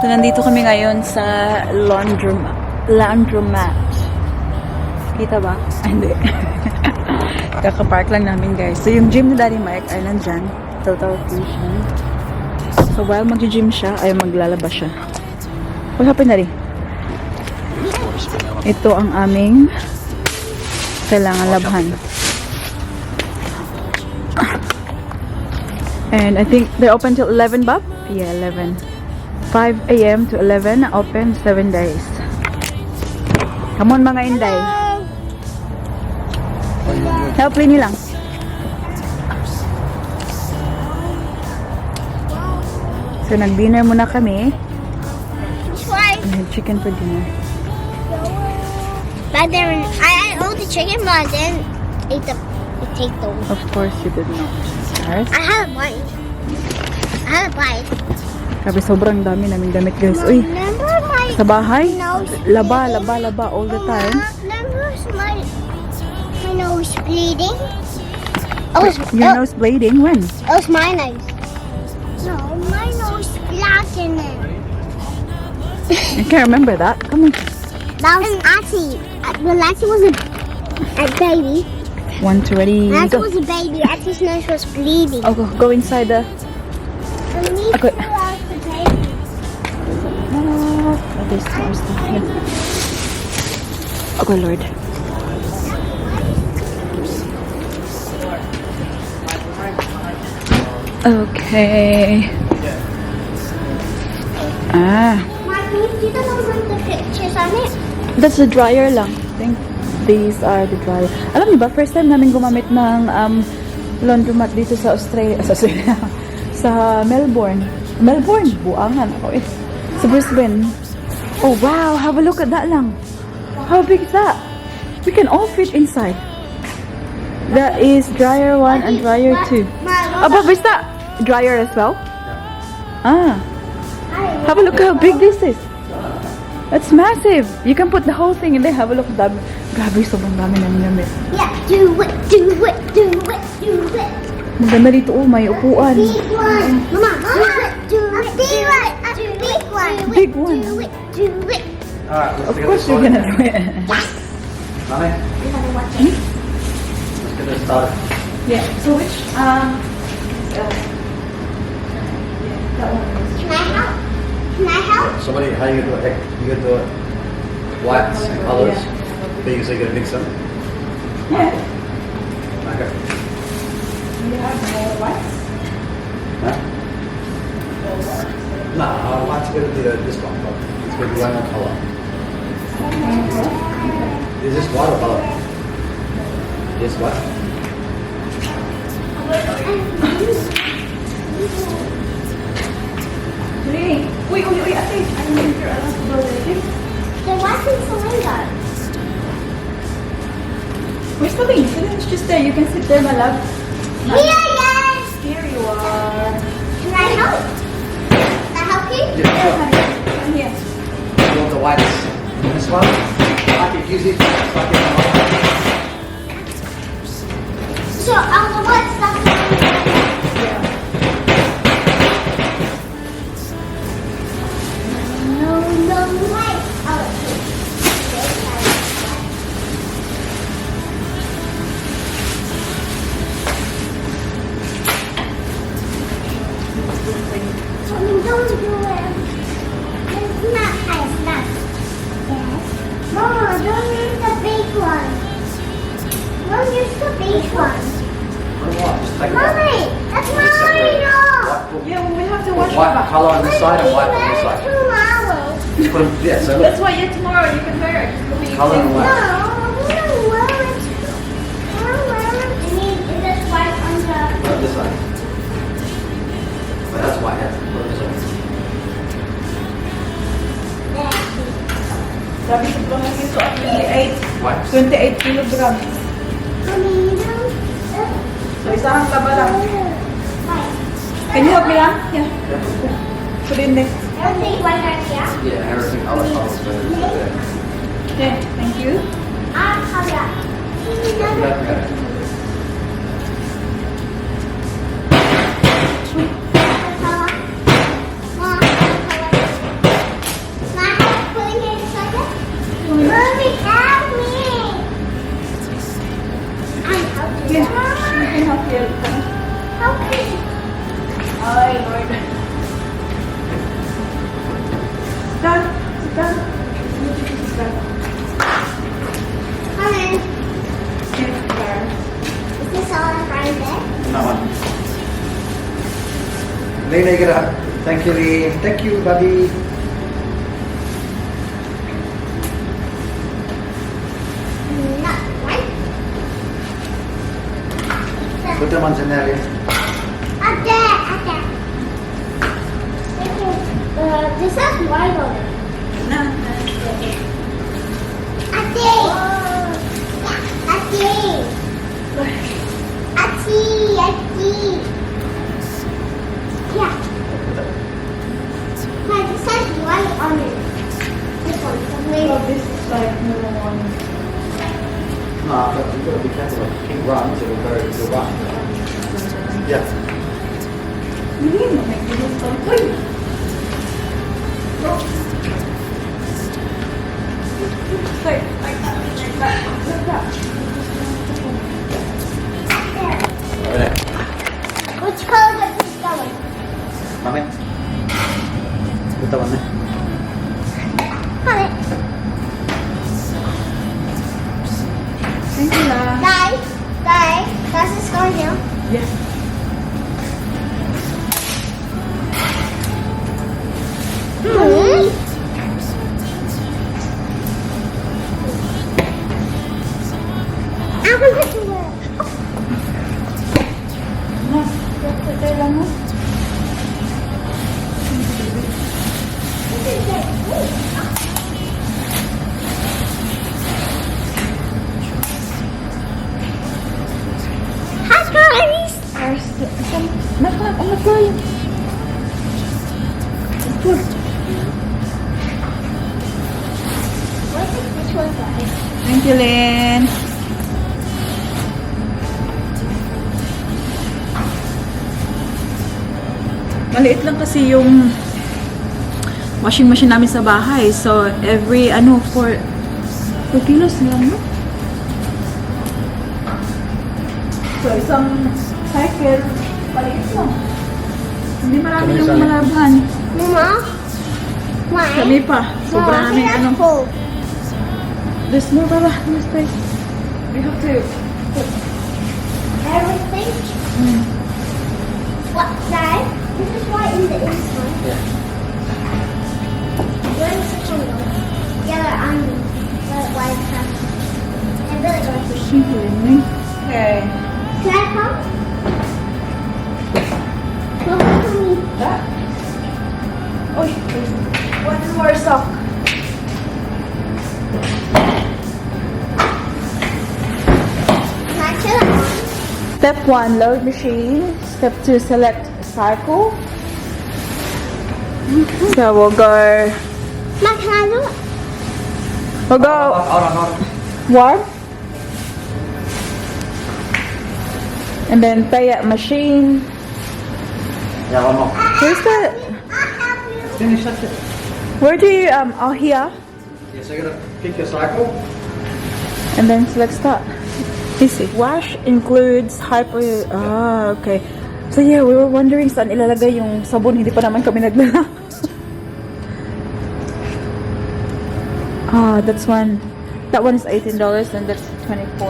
So, nandito kami ngayon sa Laundromat. Kita ba? Ay, hindi. Kakapark lang namin, guys. So, yung gym ni Daddy Mike ay nandyan. Total Fusion. So, while mag-gym siya, ay maglalaba siya. What happened, Daddy? Ito ang aming kailangan labhan. And I think they're open till 11, Bob? Yeah, 11. 5 a.m. to 11, open 7 days. Come on, mga Inday. Help Lini lang. So, nag-dinner muna kami. And chicken for dinner. But then I ate the chicken, but I didn't take those. Of course, you did not. Yes. I had a bite. Grabe, sobrang dami naming damit, guys. Uy, Remember my sa bahay, nose? laba all the time. Remember my nose bleeding? Your nose bleeding? When? It was my nose. No, my nose blackened. I can't remember that. Come on. That was Atty. Well, Atty was a baby. 1 to ready. Atty Go. was a baby. Atty's nose was bleeding. Oh, go inside the... And me Okay. too was the baby. Oh, there's more stuff here. Oh, Lord. Okay. Ah, Mark, can you see the one with the pictures on it? that's the dryer lang. I think these are the dryer. Alam niyo ba, first time namin gumamit ng laundromat dito sa Australia. Sa Melbourne. Melbourne? Buangan ako eh. Sa Brisbane. Oh, wow. Have a look at that lang. How big is that? We can all fit inside. That is dryer 1 and dryer 2. Above, is that dryer as well? Ah. Have a look how big this is. That's massive. You can put the whole thing in there. Have a look at that. Grabe, sobrang dami namin gamit. Yeah, do it, do it, do it, do it. Maganda dito, oh, may upuan. Big one. Mama, do it, big one, big one. Big one. Do it, do it. Alright, let's Of get course this you're started. gonna do it. Dami, You gotta watch it. let's get this started. Yeah, so which, Can I help? Can I help? Somebody, how you gonna do it? You gonna do it whites and colours? Big, so you're gonna mix them? Yeah. Okay. You have more whites? Huh? No, white's gonna be this one, but it's gonna be one more colour. Is this white or colour? Yes, white. Really? Uy, ate. I need your alas to go there. Then what's in the window? Where's the wing? It's just there. You can sit there, my love. Here, yes. Here you are. Can I help? Can I help you? Yeah, sure. Come here. You want the whites in this one? I could use it like in the So, what's that? No, wait. Don't do it. It's not nice, not. Yes. Mama, don't use the big one. Don't use the big one. Just take Mommy, that's mine. Yeah, well, we have to wash white it. colour on this side and white on this side. Tomorrow. Just put them, yeah, so look, That's why, yeah, tomorrow you can wear it. colour and No, white. we don't wear it. You need this white on the... Put it this side. But that's white, yeah. Put it this way. Sabi ko lang ito at 28 White. kilograms. Mommy, So, isang laba lang. Can you help me lang? Yeah. Put in there. everything white right here. Yeah, everything other colours. So yeah. Okay, thank you. I'll have that. Okay. How can Ay, Lord. Dad, Dad. Come in. Is this all I find there? No one. Lane, I get a hug. Thank you, Lane. Thank you, buddy. Not one. Put them on Janelle. Up there, up there. This has white on it. Na. Ate! Ate! Ate! Yeah. But this has white on it. This one. So this is like no one. No, but you gotta be careful. If King runs, it'll go run. Yeah. Hindi mo may gusto. Uy! Like that. Like that. Alright. Which color does this go in? Mami. Put that one there. Come in. Thank you, La. Guys, does this go in here? Yes. Hmm. I want to do it. Na. Patay lang mo. Hi guys. Nakak, ang nagay. What's this one guys? Thank you, Lynn. Maliit lang kasi yung washing machine namin sa bahay. So, every, 4 kilos lang, no? So, isang cycle, maliit lang. Hindi marami yung malaban. Mama? Why? Kami pa. Sobra namin, full. There's more, Baba. No space. We have to put Everything? What, guys? This is why in the inside. Yeah. Where is this one going? Yeah, the white hat. I really going to shoot. Okay. Can I come? Well, how can we? That? Oh, one more sock. Can I chill it on? Step 1, load machine. Step 2, select cycle. So we'll go. Ma, can I do it? We'll go Hold on. warm. And then pay at machine. Yeah, one more. Where's the? I'll help you. Finish, that's it. Where do you oh here? Yeah, so you're gonna pick your cycle. And then select start. Easy. Wash includes hyper. Ah, okay. So yeah, we were wondering saan ilalagay yung sabon. Hindi pa naman kami nagdala. Ah, that's one. That one is $18 and that's $24.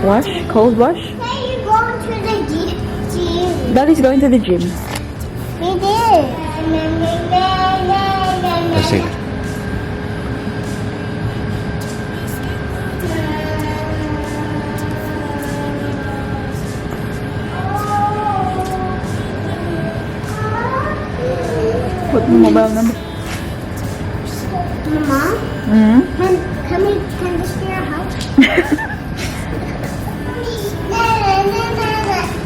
Wash? Cold wash? Hey, you going to the gym? Daddy's going to the gym. We did. Let's see. Put my mobile number. Mama, Hmm? can this be our house?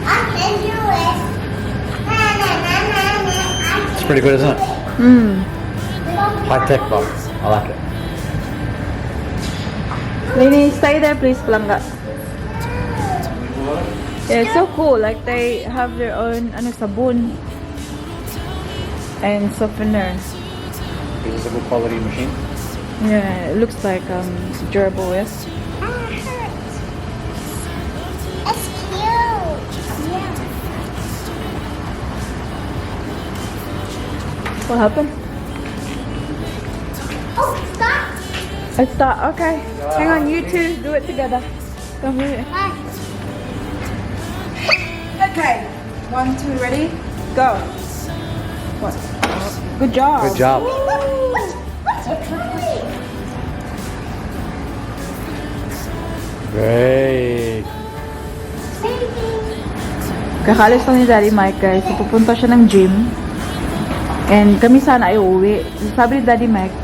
I can do it. It's pretty good, isn't it? Hmm. High tech box. I like it. Lini, stay there please, Palangga. Yeah, it's so cool. Like they have their own sabon and softener. This is a good quality machine. Yeah, it looks like durable, yes. It's cute. What happened? Oh, stop. I thought, okay. Hang on, you two do it together. Come here. Bye. Okay. 1, 2, ready? Go. What? Good job. Good job. What's your point? Great. Kakalis lang ni Daddy Mike, guys. So, pupunta siya ng gym. And kami sana ay uuwi. Sabi ni Daddy Mike,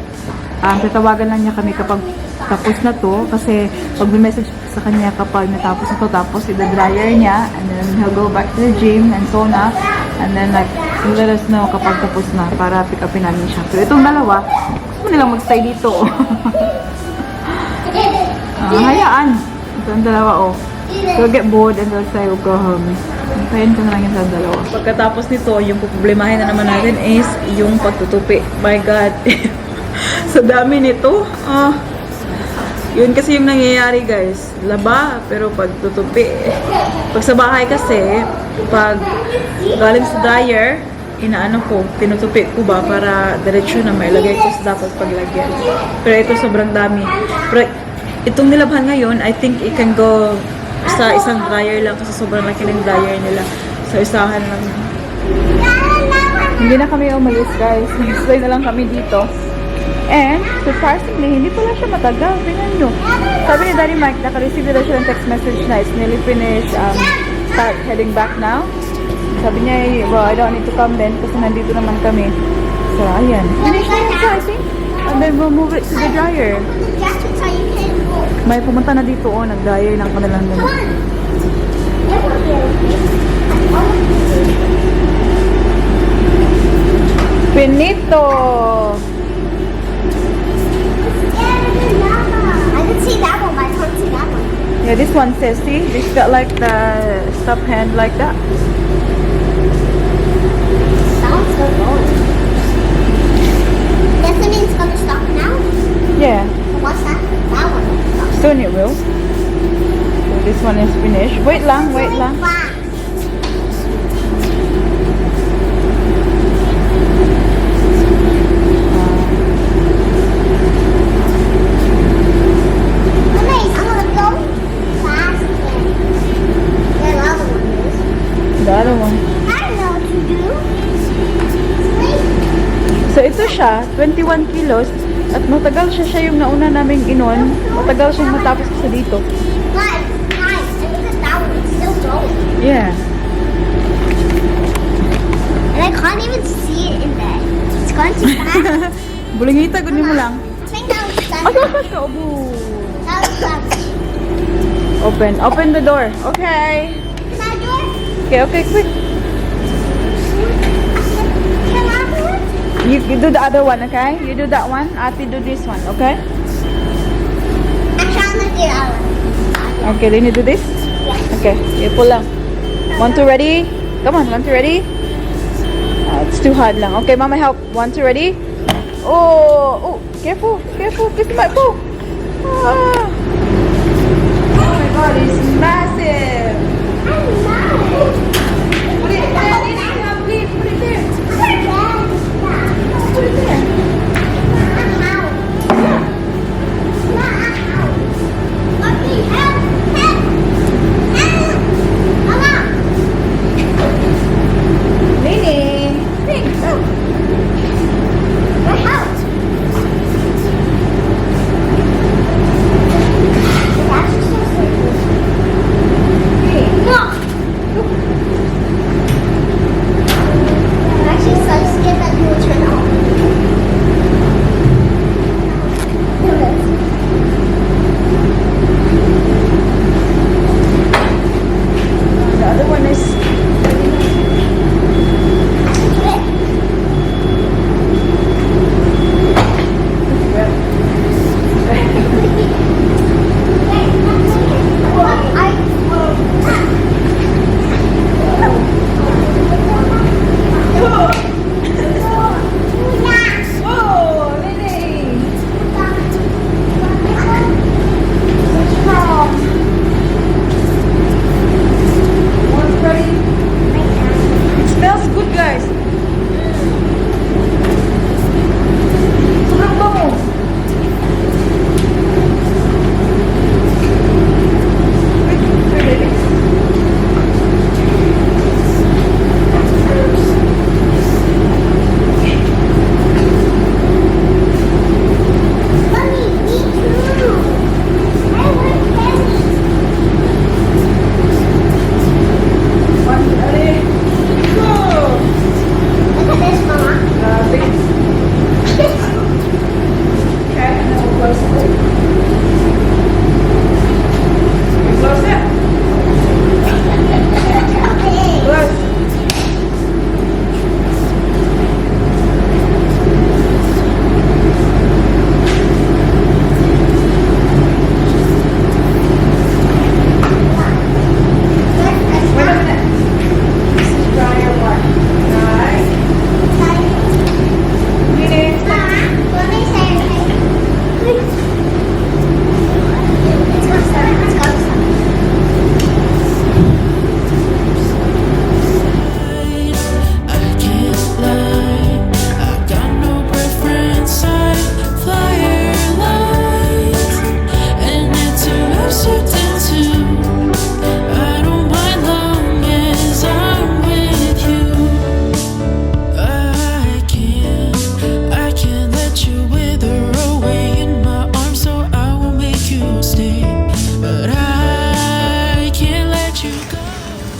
tatawagan lang niya kami kapag tapos na to. Kasi pag may message sa kanya kapag natapos na to, tapos ida-dryer niya. And then he'll go back to the gym and so na. And then like, he'll let us know kapag tapos na para pick upin namin siya. So itong dalawa, gusto mo nilang magstay dito. Hayaan. Itong dalawa, oh. They'll get bored and they'll say, we'll go home. Hintayin ko na lang yung sa dalawa. Pagkatapos nito, yung problemahin na naman natin is yung pagtutupi. My God. Sa dami nito. Yun kasi yung nangyayari, guys. Laba, pero pagtutupi. Pag sa bahay kasi, pag galing sa dryer, inaano ko, tinutupi ko ba para diretsyo na may lagay ko sa dapat paglagyan. Pero ito sobrang dami. Pero itong nilabhan ngayon, I think it can go sa isang dryer lang kasi sobrang laki ng dryer nila. So, isahan lang. Hindi na kami umalis, guys. Nag-stay na lang kami dito. And, surprisingly, hindi pala siya matagal. Tingnan nyo. Sabi ni Daddy Mike, naka-receive na siya ng text message na it's nearly finished. Start heading back now. Sabi niya, well, I don't need to come then kasi nandito naman kami. So, ayan. Finish na siya, I think. And then, we'll move it to the dryer. May pumunta na dito, oh, nag-dryer ng kanilang damit. Finito! I can see that one, but I can't see that one. Yeah, this one says, see? It's got like the stop hand like that. Sounds so good. Does it mean it's gonna stop now? Yeah, So what's that? That one. soon it will. So this one is finished. Wait lang, wait lang. Fast. Amazing. I'm gonna go fast again. The other one is. The other one. I know what to do. Wait. So ito siya, 21 kilos. At matagal siya yung nauna naming inon. Matagal siyang matapos sa dito. Guys, and look at that one. It's still going. Yeah. And I can't even see it in there. It's going too fast. Bulingita, gunin mo lang. I think that was done. Ay, dapat ka, ubo. That was done. Open the door. Okay. Can I do it? Okay, quick. Can I do it? You do the other one, okay? You do that one. Ati do this one, okay? Actually, I'm gonna do the other one. Okay, then you do this? Yeah. Okay, you pull lang. 1, 2, ready? Come on, 1, 2, ready? It's too hard lang. Okay, mama help. 1, 2, ready? Oh, careful, kiss my boo. Ah. Oh my God, it's massive. I know. Put it there, please, put it there. Put it there. Nene, thanks.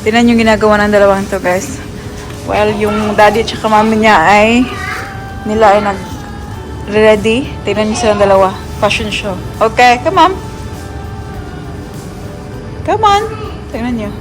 Tingnan yung ginagawa ng dalawang to, guys. While yung daddy at saka mami niya ay nag-ready. Tingnan niyo silang dalawa. Fashion show. Okay, come on. Come on. Tingnan niyo.